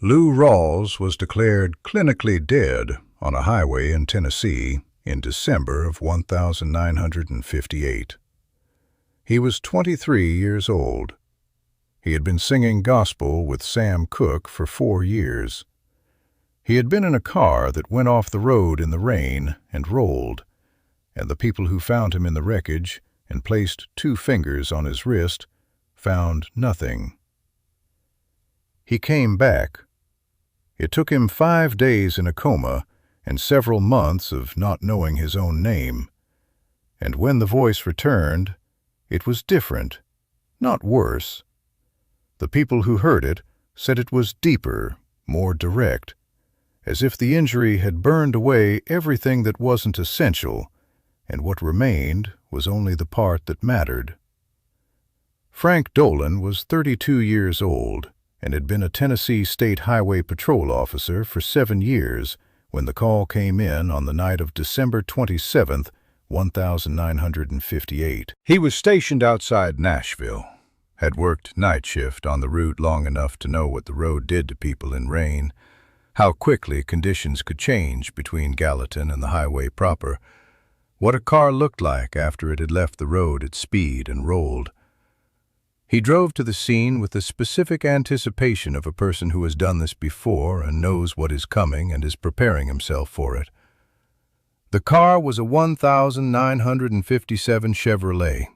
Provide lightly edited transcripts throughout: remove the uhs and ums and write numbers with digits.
Lou Rawls was declared clinically dead on a highway in Tennessee in December of 1958. He was 23 years old. He had been singing gospel with Sam Cooke for 4 years. He had been in a car that went off the road in the rain and rolled, and the people who found him in the wreckage and placed 2 fingers on his wrist found nothing. He came back. It took him 5 days in a coma and several months of not knowing his own name. And when the voice returned, it was different, not worse. The people who heard it said it was deeper, more direct, as if the injury had burned away everything that wasn't essential, and what remained was only the part that mattered. Frank Dolan was 32 years old and had been a Tennessee State Highway Patrol officer for 7 years when the call came in on the night of December 27, 1958. He was stationed outside Nashville, had worked night shift on the route long enough to know what the road did to people in rain, how quickly conditions could change between Gallatin and the highway proper, what a car looked like after it had left the road at speed and rolled. He drove to the scene with the specific anticipation of a person who has done this before and knows what is coming and is preparing himself for it. The car was a 1957 Chevrolet.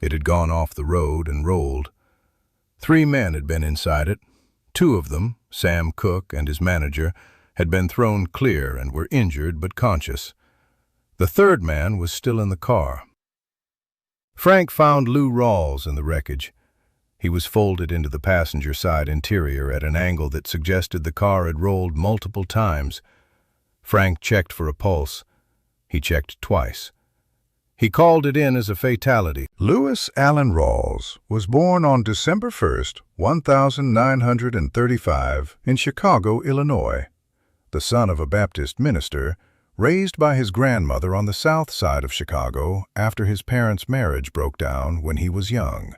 It had gone off the road and rolled. 3 men had been inside it. 2 of them, Sam Cooke and his manager, had been thrown clear and were injured but conscious. The 3rd man was still in the car. Frank found Lou Rawls in the wreckage. He was folded into the passenger side interior at an angle that suggested the car had rolled multiple times. Frank checked for a pulse. He checked twice. He called it in as a fatality. Louis Allen Rawls was born on December 1st, 1935 in Chicago, Illinois. The son of a Baptist minister, raised by his grandmother on the south side of Chicago after his parents' marriage broke down when he was young.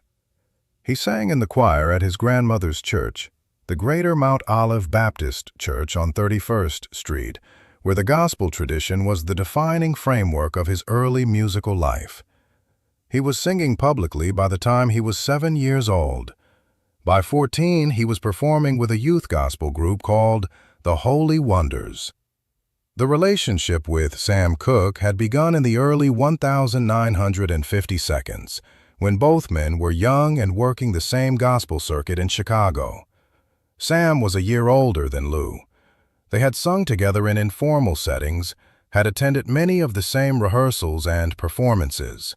He sang in the choir at his grandmother's church, the Greater Mount Olive Baptist Church on 31st Street, where the gospel tradition was the defining framework of his early musical life. He was singing publicly by the time he was 7 years old. By 14, he was performing with a youth gospel group called the Holy Wonders. The relationship with Sam Cooke had begun in the early 1952s, when both men were young and working the same gospel circuit in Chicago. Sam was a year older than Lou. They had sung together in informal settings, had attended many of the same rehearsals and performances.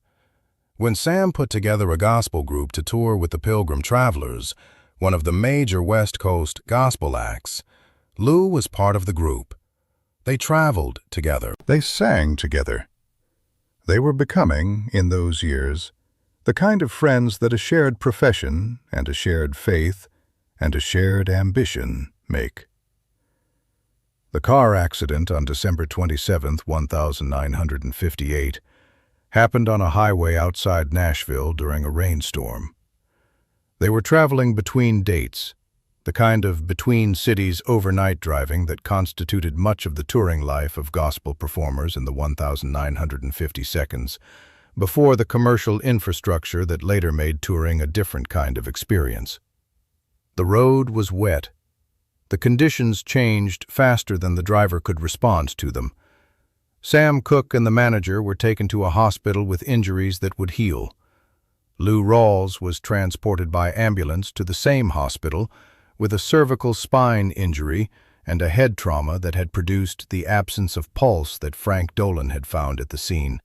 When Sam put together a gospel group to tour with the Pilgrim Travelers, one of the major West Coast gospel acts, Lou was part of the group. They traveled together. They sang together. They were becoming, in those years, the kind of friends that a shared profession and a shared faith and a shared ambition make. The car accident on December 27, 1958, happened on a highway outside Nashville during a rainstorm. They were traveling between dates, the kind of between-cities overnight driving that constituted much of the touring life of gospel performers in the 1950 seconds, before the commercial infrastructure that later made touring a different kind of experience. The road was wet. The conditions changed faster than the driver could respond to them. Sam Cooke and the manager were taken to a hospital with injuries that would heal. Lou Rawls was transported by ambulance to the same hospital with a cervical spine injury and a head trauma that had produced the absence of pulse that Frank Dolan had found at the scene.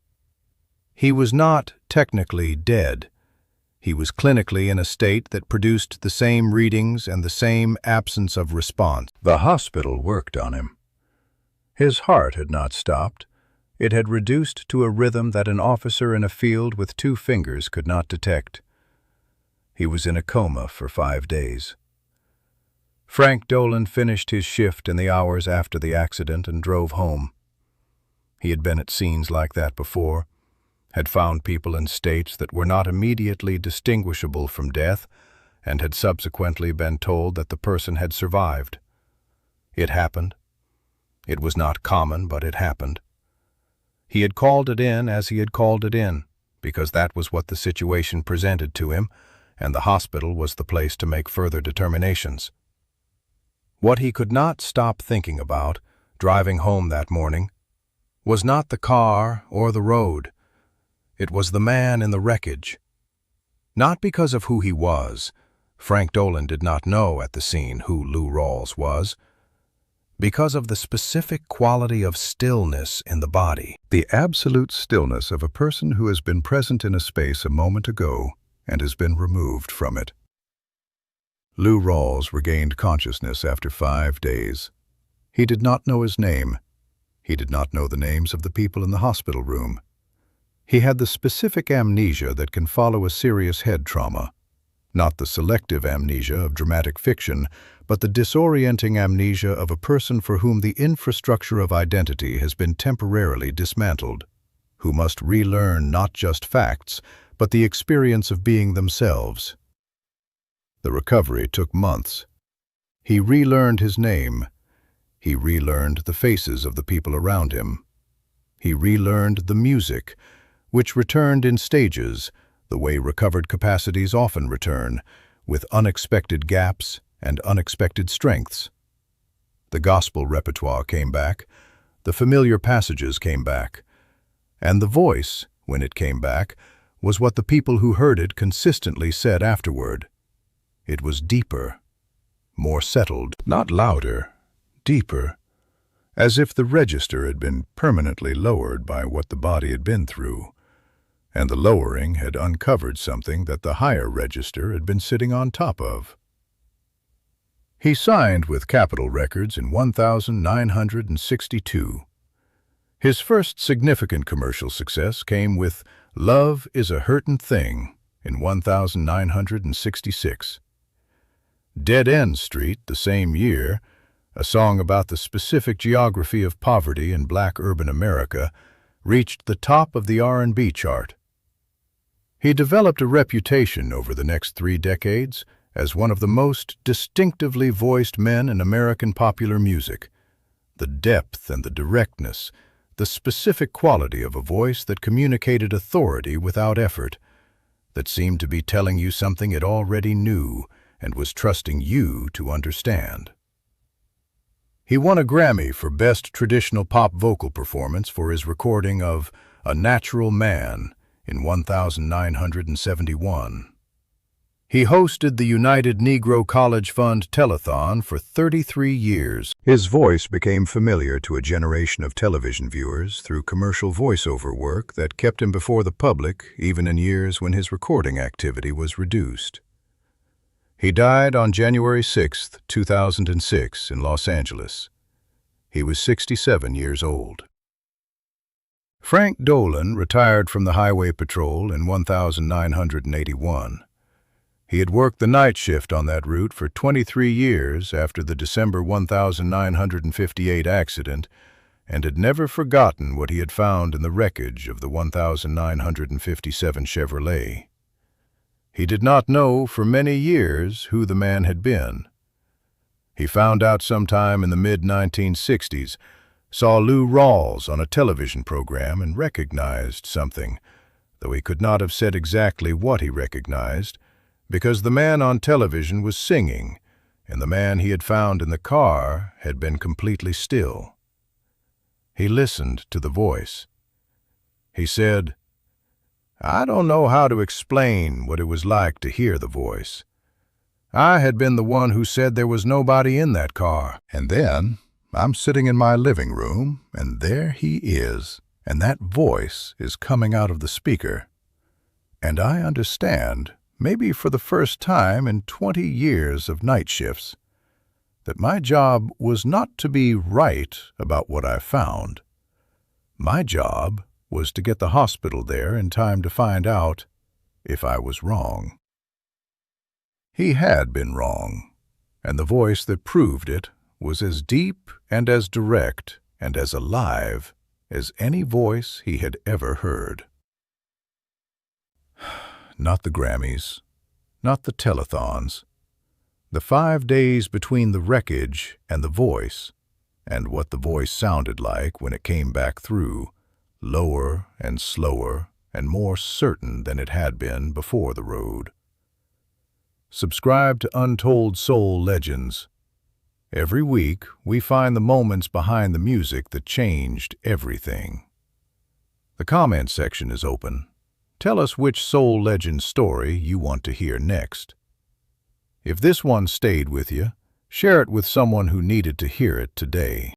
He was not technically dead. He was clinically in a state that produced the same readings and the same absence of response. The hospital worked on him. His heart had not stopped. It had reduced to a rhythm that an officer in a field with 2 fingers could not detect. He was in a coma for 5 days. Frank Dolan finished his shift in the hours after the accident and drove home. He had been at scenes like that before, had found people in states that were not immediately distinguishable from death, and had subsequently been told that the person had survived. It happened. It was not common, but it happened. He had called it in as he had called it in, because that was what the situation presented to him, and the hospital was the place to make further determinations. What he could not stop thinking about, driving home that morning, was not the car or the road. It was the man in the wreckage. Not because of who he was. Frank Dolan did not know at the scene who Lou Rawls was. Because of the specific quality of stillness in the body. The absolute stillness of a person who has been present in a space a moment ago and has been removed from it. Lou Rawls regained consciousness after 5 days. He did not know his name. He did not know the names of the people in the hospital room. He had the specific amnesia that can follow a serious head trauma. Not the selective amnesia of dramatic fiction, but the disorienting amnesia of a person for whom the infrastructure of identity has been temporarily dismantled, who must relearn not just facts, but the experience of being themselves. The recovery took months. He relearned his name. He relearned the faces of the people around him. He relearned the music, which returned in stages, the way recovered capacities often return, with unexpected gaps and unexpected strengths. The gospel repertoire came back, the familiar passages came back, and the voice, when it came back, was what the people who heard it consistently said afterward. It was deeper, more settled, not louder, deeper, as if the register had been permanently lowered by what the body had been through, and the lowering had uncovered something that the higher register had been sitting on top of. He signed with Capitol Records in 1962. His first significant commercial success came with Love is a Hurtin' Thing in 1966. Dead End Street, the same year, a song about the specific geography of poverty in black urban America, reached the top of the R&B chart. He developed a reputation over the next 3 decades as one of the most distinctively voiced men in American popular music. The depth and the directness, the specific quality of a voice that communicated authority without effort, that seemed to be telling you something it already knew and was trusting you to understand. He won a Grammy for Best Traditional Pop Vocal Performance for his recording of A Natural Man in 1971. He hosted the United Negro College Fund Telethon for 33 years. His voice became familiar to a generation of television viewers through commercial voiceover work that kept him before the public even in years when his recording activity was reduced. He died on January 6, 2006 in Los Angeles. He was 67 years old. Frank Dolan retired from the Highway Patrol in 1981. He had worked the night shift on that route for 23 years after the December 1958 accident and had never forgotten what he had found in the wreckage of the 1957 Chevrolet. He did not know for many years who the man had been. He found out sometime in the mid-1960s, saw Lou Rawls on a television program and recognized something, though he could not have said exactly what he recognized, because the man on television was singing, and the man he had found in the car had been completely still. He listened to the voice. He said, "I don't know how to explain what it was like to hear the voice. I had been the one who said there was nobody in that car. And then I'm sitting in my living room, and there he is, and that voice is coming out of the speaker. And I understand, maybe for the first time in 20 years of night shifts, that my job was not to be right about what I found. My job was to get the hospital there in time to find out if I was wrong." He had been wrong, and the voice that proved it was as deep and as direct and as alive as any voice he had ever heard. Not the Grammys, not the telethons, The 5 days between the wreckage and the voice, and what the voice sounded like when it came back through, lower and slower and more certain than it had been before the road. Subscribe to Untold Soul Legends. Every week, we find the moments behind the music that changed everything. The comment section is open. Tell us which soul legend story you want to hear next. If this one stayed with you, share it with someone who needed to hear it today.